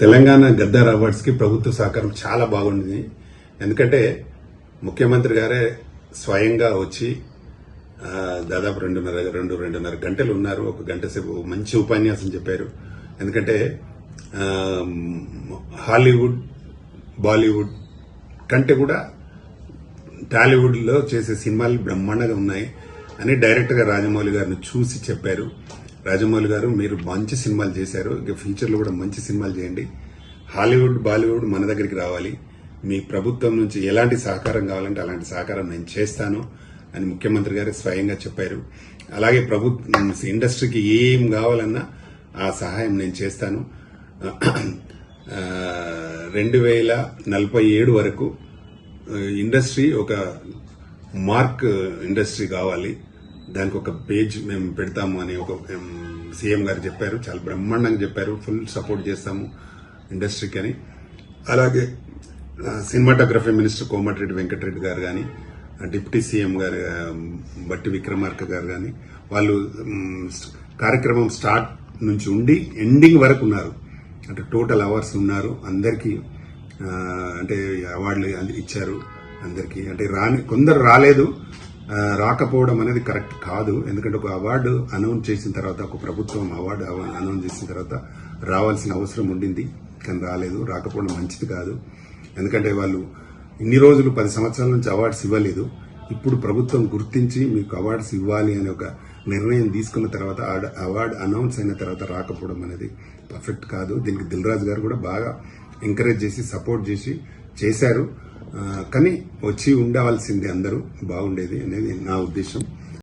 Telangana Gaddar awards కి ప్రభుత్వ సహకారం చాలా బాగుంది. ఎందుకంటే ముఖ్యమంత్రి గారే స్వయంగా వచ్చి దాదాపు రెండున్నర గంటలు ఉన్నారు. ఒక గంట సేపు మంచి ఉపన్యాసం చెప్పారు. ఎందుకంటే హాలీవుడ్ బాలీవుడ్ కంటే కూడా టాలీవుడ్ లో చేసే సినిమాలు బ్రహ్మాండంగా ఉన్నాయి అని డైరెక్టర్ గా రాజమౌళి గారిని చూసి చెప్పారు. రాజమౌళి గారు, మీరు మంచి సినిమాలు చేశారు, ఇక ఫ్యూచర్ లో కూడా మంచి సినిమాలు చేయండి. హాలీవుడ్ బాలీవుడ్ మన దగ్గరికి రావాలి. మీ ప్రభుత్వం నుంచి ఎలాంటి సహకారం కావాలంటే అలాంటి సహకారం నేను చేస్తాను అని ముఖ్యమంత్రి గారు స్వయంగా చెప్పారు. అలాగే ప్రభుత్వం ఇండస్ట్రీకి ఏం కావాలన్నా ఆ సహాయం నేను చేస్తాను. 2047 వరకు ఇండస్ట్రీ ఒక మార్క్ ఇండస్ట్రీ కావాలి, దానికి ఒక పేజ్ మేము పెడతాము అని ఒక సీఎం గారు చెప్పారు. చాలా బ్రహ్మాండంగా చెప్పారు. ఫుల్ సపోర్ట్ చేస్తాము ఇండస్ట్రీకి అని. అలాగే సినిమాటోగ్రఫీ మినిస్టర్ కోమటిరెడ్డి వెంకటరెడ్డి గారు కానీ, డిప్యూటీ సీఎం గారు బట్టి విక్రమార్క గారు కానీ, వాళ్ళు కార్యక్రమం స్టార్ట్ నుంచి ఉండి ఎండింగ్ వరకు ఉన్నారు. అంటే టోటల్ అవర్స్ ఉన్నారు. అందరికీ అంటే అవార్డులు ఇచ్చారు అందరికీ. అంటే కొందరు రాలేదు. రాకపోవడం అనేది కరెక్ట్ కాదు. ఎందుకంటే ఒక అవార్డు అనౌన్స్ చేసిన తర్వాత, ఒక ప్రభుత్వం అవార్డు అనౌన్స్ చేసిన తర్వాత రావాల్సిన అవసరం ఉండింది, కానీ రాలేదు. రాకపోవడం మంచిది కాదు. ఎందుకంటే వాళ్ళు ఇన్ని రోజులు 10 సంవత్సరాల నుంచి అవార్డ్స్ ఇవ్వలేదు. ఇప్పుడు ప్రభుత్వం గుర్తించి మీకు అవార్డ్స్ ఇవ్వాలి అనే ఒక నిర్ణయం తీసుకున్న తర్వాత, అవార్డు అనౌన్స్ అయిన తర్వాత రాకపోవడం అనేది పర్ఫెక్ట్ కాదు. దీనికి దిల్ రాజు గారు కూడా బాగా ఎంకరేజ్ చేసి సపోర్ట్ చేసి చేశారు. కానీ వచ్చి ఉండవలసింది అందరూ, బాగుండేది అనేది నా ఉద్దేశం.